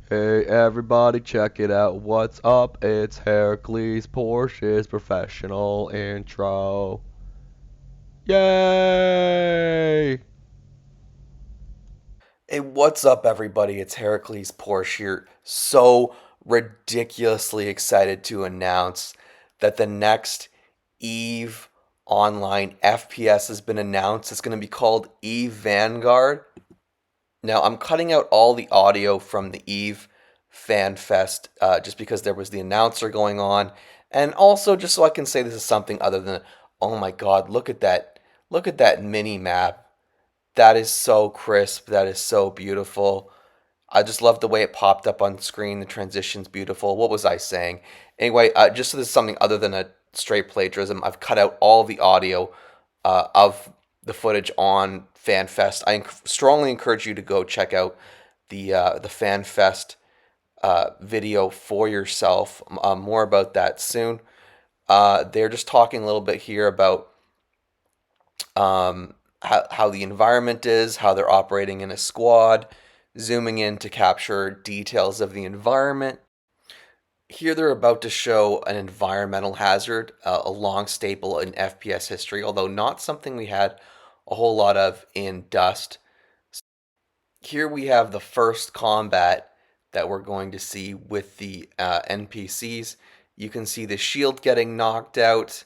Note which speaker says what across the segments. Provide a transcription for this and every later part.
Speaker 1: Hey everybody, check it out. What's up? It's Heracles Porsche's professional intro. Yay!
Speaker 2: Hey, what's up, everybody? It's Heracles Porsche here. So ridiculously excited to announce that the next EVE Online FPS has been announced. It's going to be called EVE Vanguard. Now, I'm cutting out all the audio from the EVE Fanfest just because there was the announcer going on, and also just so I can say this is something other than, oh my God, look at that! Look at that mini map. That is so crisp. That is so beautiful. I just love the way it popped up on screen. The transition's beautiful. What was I saying? Anyway, just so this is something other than a straight plagiarism, I've cut out all the audio of the footage on FanFest. I strongly encourage you to go check out the FanFest video for yourself. More about that soon. They're just talking a little bit here about how the environment is, how they're operating in a squad, zooming in to capture details of the environment. Here they're about to show an environmental hazard, a long staple in FPS history, although not something we had a whole lot of in Dust. Here we have the first combat that we're going to see with the NPCs. You can see the shield getting knocked out,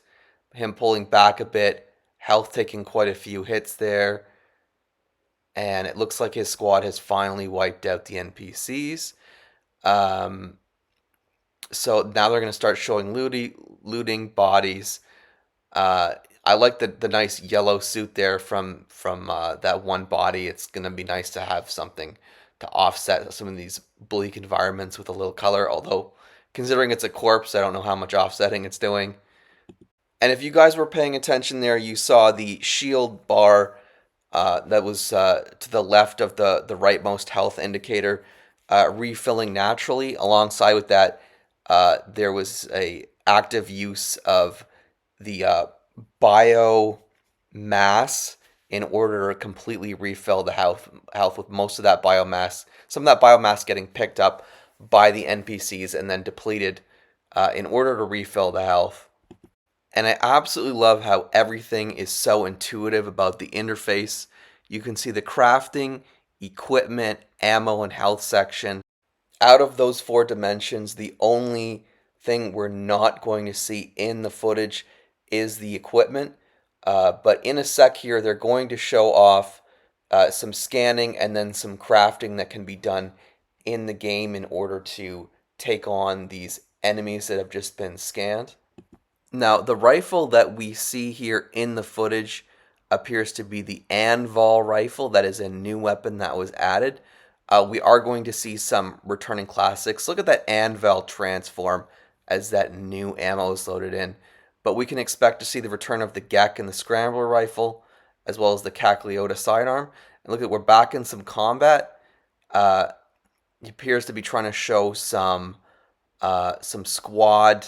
Speaker 2: him pulling back a bit, health taking quite a few hits there, and it looks like his squad has finally wiped out the NPCs. Um, so now they're going to start showing looting bodies. Uh, I like the nice yellow suit there from that one body. It's going to be nice to have something to offset some of these bleak environments with a little color. Although, considering it's a corpse, I don't know how much offsetting it's doing. And if you guys were paying attention there, you saw the shield bar that was to the left of the rightmost health indicator refilling naturally. Alongside with that, there was a active use of the biomass in order to completely refill the health with most of that biomass, some of that biomass getting picked up by the NPCs and then depleted in order to refill the health. And I absolutely love how everything is so intuitive about the interface. You can see the crafting, equipment, ammo, and health section. Out of those four dimensions, the only thing we're not going to see in the footage is the equipment. But in a sec here, they're going to show off some scanning and then some crafting that can be done in the game in order to take on these enemies that have just been scanned. Now, the rifle that we see here in the footage appears to be the Anvil rifle. That is a new weapon that was added. We are going to see some returning classics. Look at that Anvil transform as that new ammo is loaded in. But we can expect to see the return of the Gek and the Scrambler rifle, as well as the Cagliota sidearm. And look at, we're back in some combat. Uh, he appears to be trying to show some squad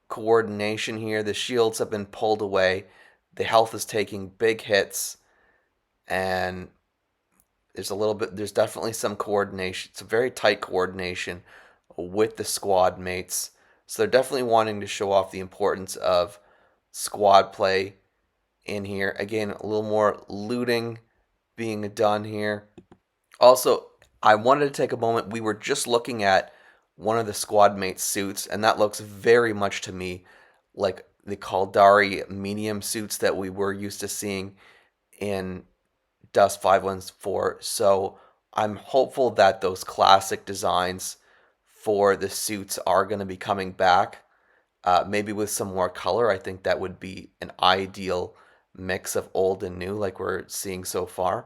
Speaker 2: coordination here. The shields have been pulled away. The health is taking big hits, and there's definitely some coordination. It's a very tight coordination with the squad mates. So they're definitely wanting to show off the importance of squad play in here. Again, a little more looting being done here. Also, I wanted to take a moment. We were just looking at one of the squad mates' suits, and that looks very much to me like the Caldari medium suits that we were used to seeing in Dust 514. So I'm hopeful that those classic designs for the suits are going to be coming back. Maybe with some more color. I think that would be an ideal mix of old and new, like we're seeing so far.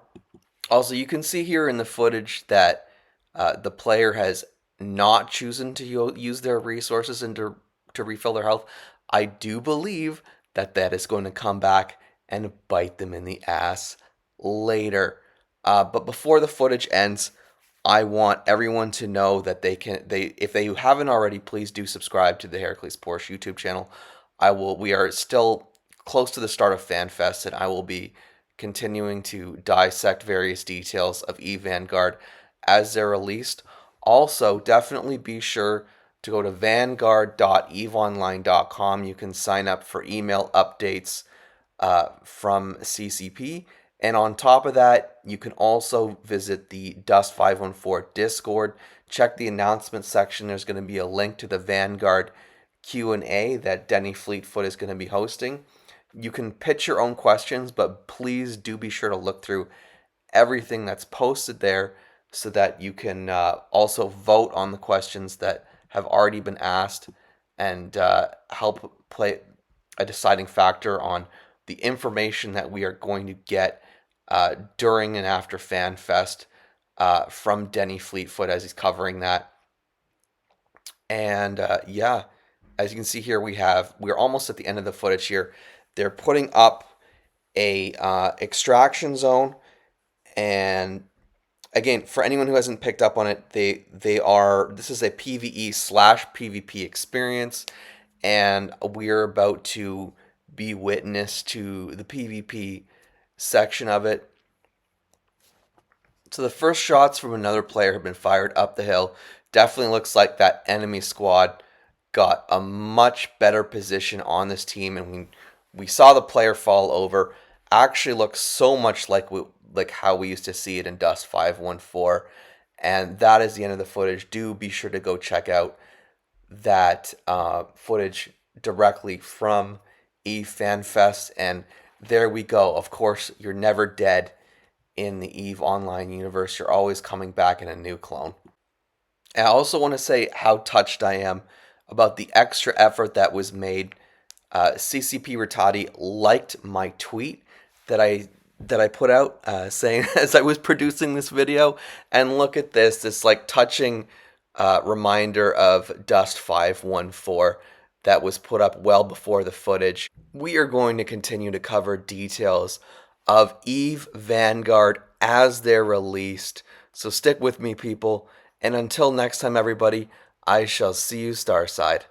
Speaker 2: Also, you can see here in the footage that the player has not chosen to use their resources and to refill their health. I do believe that that is going to come back and bite them in the ass later. But before the footage ends, I want everyone to know that they if they haven't already, please do subscribe to the Heracles Porsche YouTube channel. We are still close to the start of FanFest, and I will be continuing to dissect various details of EVE Vanguard as they're released. Also, definitely be sure to go to vanguard.eveonline.com. You can sign up for email updates from CCP. And on top of that, you can also visit the Dust 514 Discord. Check the announcement section. There's going to be a link to the Vanguard Q&A that Denny Fleetfoot is going to be hosting. You can pitch your own questions, but please do be sure to look through everything that's posted there so that you can also vote on the questions that have already been asked and help play a deciding factor on the information that we are going to get during and after FanFest from Denny Fleetfoot as he's covering that. And yeah, as you can see here, we're almost at the end of the footage here. They're putting up a extraction zone, and again, for anyone who hasn't picked up on it, this is a PvE slash PvP experience, and we're about to be witness to the PvP section of it. So the first shots from another player have been fired up the hill. Definitely looks like that enemy squad got a much better position on this team, and we saw the player fall over. Actually looks so much like how we used to see it in Dust 514. And that is the end of the footage. Do be sure to go check out that footage directly from EVE Fanfest. And there we go. Of course, you're never dead in the EVE Online universe. You're always coming back in a new clone. And I also want to say how touched I am about the extra effort that was made. CCP Ritati liked my tweet that I put out saying as I was producing this video, and look at this like touching reminder of Dust 514 that was put up well before the footage. We are going to continue to cover details of EVE Vanguard as they're released. So stick with me, people. And until next time, everybody, I shall see you Starside.